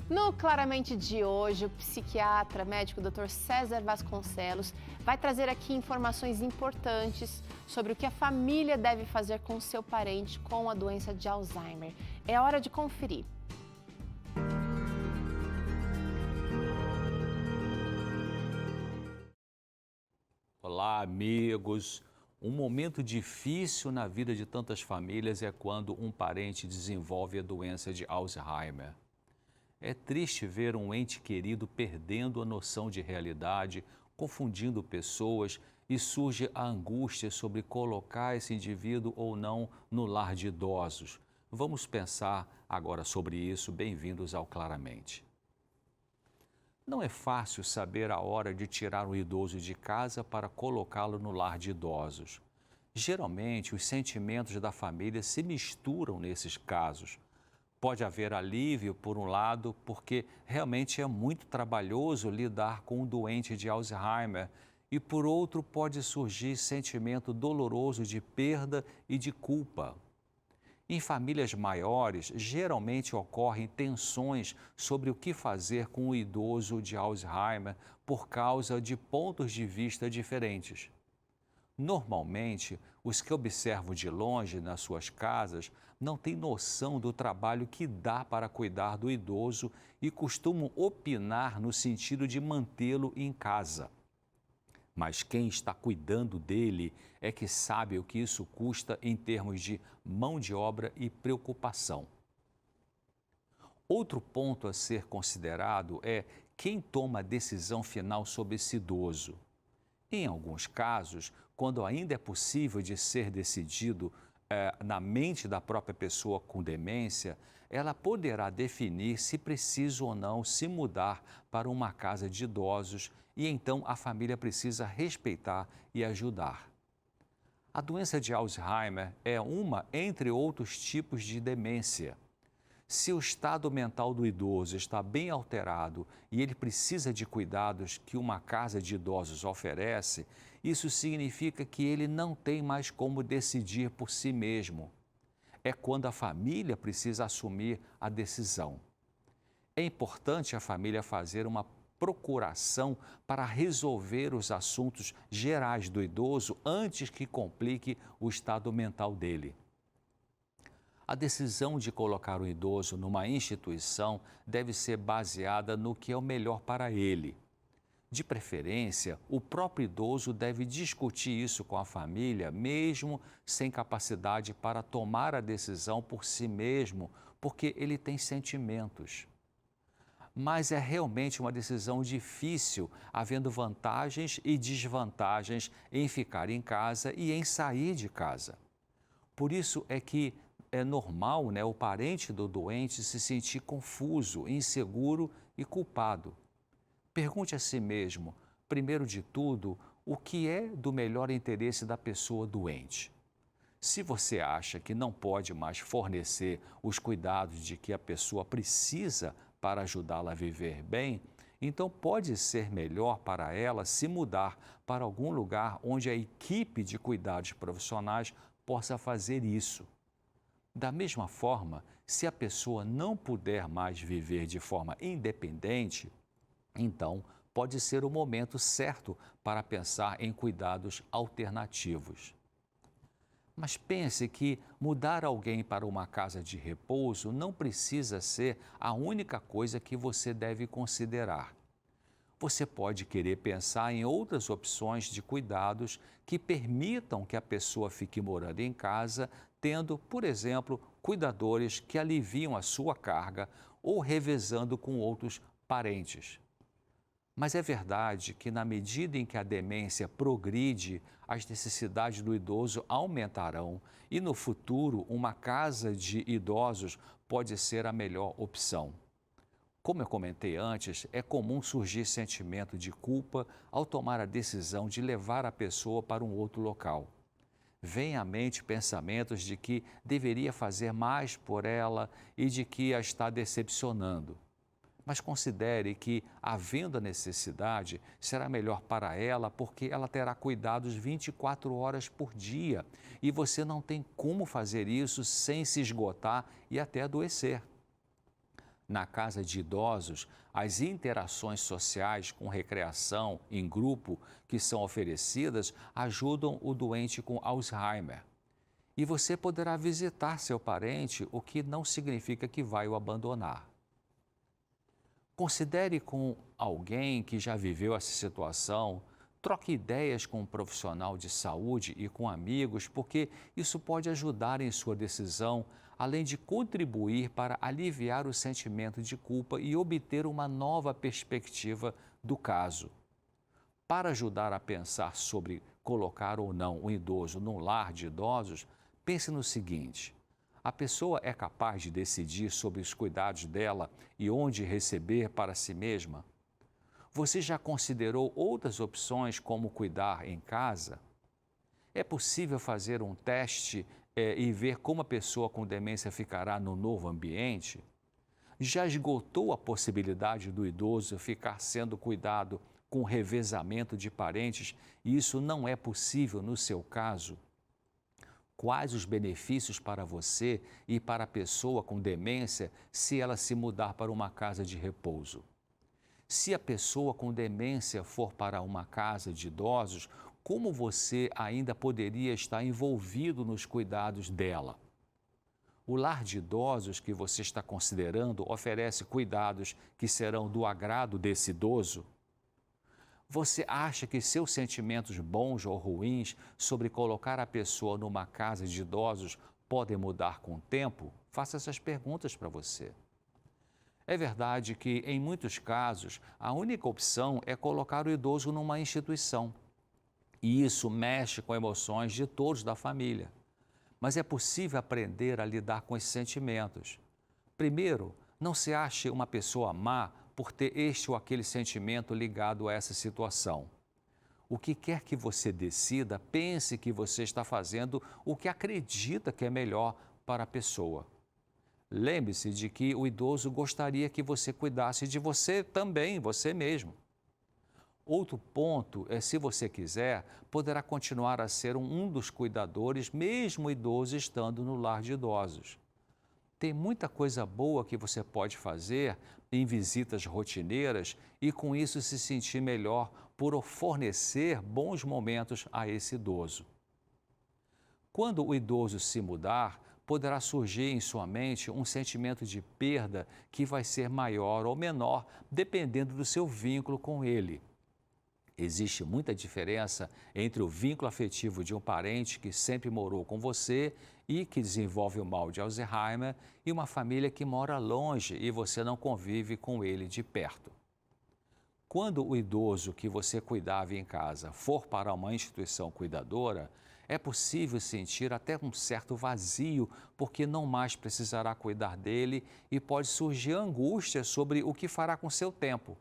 No Claramente de hoje, o psiquiatra médico Dr. César Vasconcelos vai trazer aqui informações importantes sobre o que a família deve fazer com o seu parente com a doença de Alzheimer. É hora de conferir. Olá, amigos. Um momento difícil na vida de tantas famílias é quando um parente desenvolve a doença de Alzheimer. É triste ver um ente querido perdendo a noção de realidade, confundindo pessoas e surge a angústia sobre colocar esse indivíduo ou não no lar de idosos. Vamos pensar agora sobre isso. Bem-vindos ao Claramente. Não é fácil saber a hora de tirar um idoso de casa para colocá-lo no lar de idosos. Geralmente, os sentimentos da família se misturam nesses casos. Pode haver alívio, por um lado, porque realmente é muito trabalhoso lidar com um doente de Alzheimer, e por outro, pode surgir sentimento doloroso de perda e de culpa. Em famílias maiores, geralmente ocorrem tensões sobre o que fazer com o idoso de Alzheimer por causa de pontos de vista diferentes. Normalmente, os que observam de longe nas suas casas não têm noção do trabalho que dá para cuidar do idoso e costumam opinar no sentido de mantê-lo em casa. Mas quem está cuidando dele é que sabe o que isso custa em termos de mão de obra e preocupação. Outro ponto a ser considerado é quem toma a decisão final sobre esse idoso. Em alguns casos, quando ainda é possível de ser decidido na mente da própria pessoa com demência, ela poderá definir se precisa ou não se mudar para uma casa de idosos e então a família precisa respeitar e ajudar. A doença de Alzheimer é uma entre outros tipos de demência. Se o estado mental do idoso está bem alterado e ele precisa de cuidados que uma casa de idosos oferece, isso significa que ele não tem mais como decidir por si mesmo. É quando a família precisa assumir a decisão. É importante a família fazer uma procuração para resolver os assuntos gerais do idoso antes que complique o estado mental dele. A decisão de colocar o idoso numa instituição deve ser baseada no que é o melhor para ele. De preferência, o próprio idoso deve discutir isso com a família, mesmo sem capacidade para tomar a decisão por si mesmo, porque ele tem sentimentos. Mas é realmente uma decisão difícil, havendo vantagens e desvantagens em ficar em casa e em sair de casa. Por isso é que é normal, o parente do doente se sentir confuso, inseguro e culpado. Pergunte a si mesmo, primeiro de tudo, o que é do melhor interesse da pessoa doente. Se você acha que não pode mais fornecer os cuidados de que a pessoa precisa para ajudá-la a viver bem, então pode ser melhor para ela se mudar para algum lugar onde a equipe de cuidados profissionais possa fazer isso. Da mesma forma, se a pessoa não puder mais viver de forma independente, então pode ser o momento certo para pensar em cuidados alternativos. Mas pense que mudar alguém para uma casa de repouso não precisa ser a única coisa que você deve considerar. Você pode querer pensar em outras opções de cuidados que permitam que a pessoa fique morando em casa, tendo, por exemplo, cuidadores que aliviam a sua carga ou revezando com outros parentes. Mas é verdade que, na medida em que a demência progride, as necessidades do idoso aumentarão e, no futuro, uma casa de idosos pode ser a melhor opção. Como eu comentei antes, é comum surgir sentimento de culpa ao tomar a decisão de levar a pessoa para um outro local. Vêm à mente pensamentos de que deveria fazer mais por ela e de que a está decepcionando. Mas considere que, havendo a necessidade, será melhor para ela porque ela terá cuidados 24 horas por dia e você não tem como fazer isso sem se esgotar e até adoecer. Na casa de idosos, as interações sociais com recreação em grupo que são oferecidas ajudam o doente com Alzheimer. E você poderá visitar seu parente, o que não significa que vai o abandonar. Considere com alguém que já viveu essa situação, troque ideias com um profissional de saúde e com amigos, porque isso pode ajudar em sua decisão, além de contribuir para aliviar o sentimento de culpa e obter uma nova perspectiva do caso. Para ajudar a pensar sobre colocar ou não um idoso num lar de idosos, pense no seguinte: a pessoa é capaz de decidir sobre os cuidados dela e onde receber para si mesma? Você já considerou outras opções como cuidar em casa? É possível fazer um teste e ver como a pessoa com demência ficará no novo ambiente? Já esgotou a possibilidade do idoso ficar sendo cuidado com revezamento de parentes e isso não é possível no seu caso? Quais os benefícios para você e para a pessoa com demência se ela se mudar para uma casa de repouso? Se a pessoa com demência for para uma casa de idosos, como você ainda poderia estar envolvido nos cuidados dela? O lar de idosos que você está considerando oferece cuidados que serão do agrado desse idoso? Você acha que seus sentimentos bons ou ruins sobre colocar a pessoa numa casa de idosos podem mudar com o tempo? Faça essas perguntas para você. É verdade que, em muitos casos, a única opção é colocar o idoso numa instituição. E isso mexe com emoções de todos da família. Mas é possível aprender a lidar com esses sentimentos. Primeiro, não se ache uma pessoa má por ter este ou aquele sentimento ligado a essa situação. O que quer que você decida, pense que você está fazendo o que acredita que é melhor para a pessoa. Lembre-se de que o idoso gostaria que você cuidasse de você também, você mesmo. Outro ponto é, se você quiser, poderá continuar a ser um dos cuidadores, mesmo o idoso estando no lar de idosos. Tem muita coisa boa que você pode fazer em visitas rotineiras e com isso se sentir melhor por fornecer bons momentos a esse idoso. Quando o idoso se mudar, poderá surgir em sua mente um sentimento de perda que vai ser maior ou menor, dependendo do seu vínculo com ele. Existe muita diferença entre o vínculo afetivo de um parente que sempre morou com você e que desenvolve o mal de Alzheimer e uma família que mora longe e você não convive com ele de perto. Quando o idoso que você cuidava em casa for para uma instituição cuidadora, é possível sentir até um certo vazio, porque não mais precisará cuidar dele e pode surgir angústia sobre o que fará com seu tempo.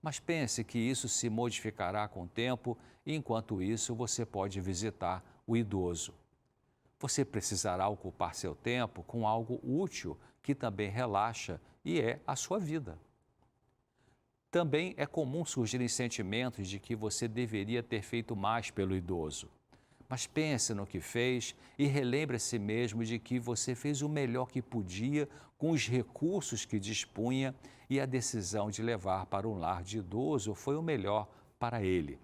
Mas pense que isso se modificará com o tempo e, enquanto isso, você pode visitar o idoso. Você precisará ocupar seu tempo com algo útil que também relaxa e é a sua vida. Também é comum surgirem sentimentos de que você deveria ter feito mais pelo idoso. Mas pense no que fez e relembre a si mesmo de que você fez o melhor que podia com os recursos que dispunha e a decisão de levar para um lar de idoso foi o melhor para ele.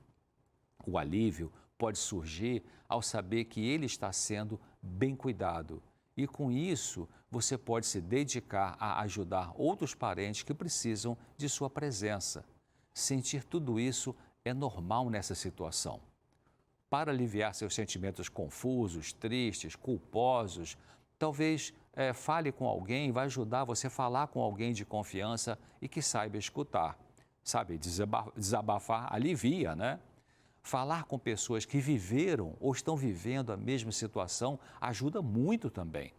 O alívio pode surgir ao saber que ele está sendo bem cuidado e, com isso, você pode se dedicar a ajudar outros parentes que precisam de sua presença. Sentir tudo isso é normal nessa situação. Para aliviar seus sentimentos confusos, tristes, culposos, talvez fale com alguém, vai ajudar você a falar com alguém de confiança e que saiba escutar. Sabe, desabafar alivia, né? Falar com pessoas que viveram ou estão vivendo a mesma situação ajuda muito também.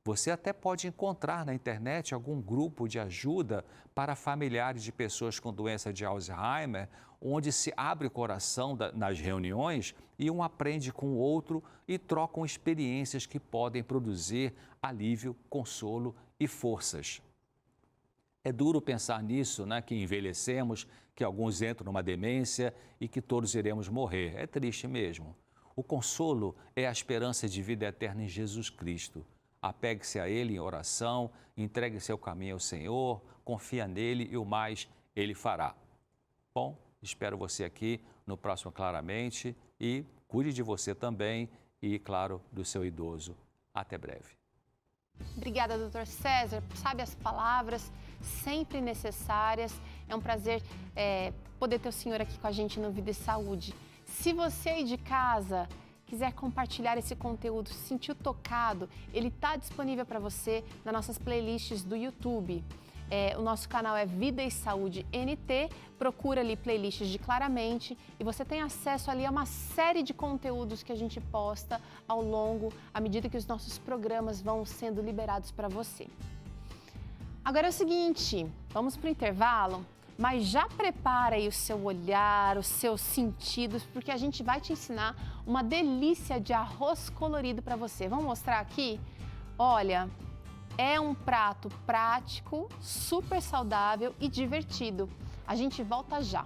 Você até pode encontrar na internet algum grupo de ajuda para familiares de pessoas com doença de Alzheimer, onde se abre o coração nas reuniões e um aprende com o outro e trocam experiências que podem produzir alívio, consolo e forças. É duro pensar nisso, né? Que envelhecemos, que alguns entram numa demência e que todos iremos morrer. É triste mesmo. O consolo é a esperança de vida eterna em Jesus Cristo. apegue-se a Ele em oração, entregue seu caminho ao Senhor, confia nele e o mais Ele fará. Bom, espero você aqui no próximo Claramente e cuide de você também e, claro, do seu idoso. Até breve. Obrigada, doutor César. Sabe, as palavras sempre necessárias. É um prazer poder ter o senhor aqui com a gente no Vida e Saúde. Se você aí de casa quiser compartilhar esse conteúdo, se sentiu tocado, ele está disponível para você nas nossas playlists do YouTube. O nosso canal é Vida e Saúde NT, procura ali playlists de Claramente e você tem acesso ali a uma série de conteúdos que a gente posta à medida que os nossos programas vão sendo liberados para você. Agora é o seguinte, vamos para o intervalo, mas já prepara aí o seu olhar, os seus sentidos, porque a gente vai te ensinar uma delícia de arroz colorido para você. Vamos mostrar aqui? Olha, é um prato prático, super saudável e divertido. A gente volta já.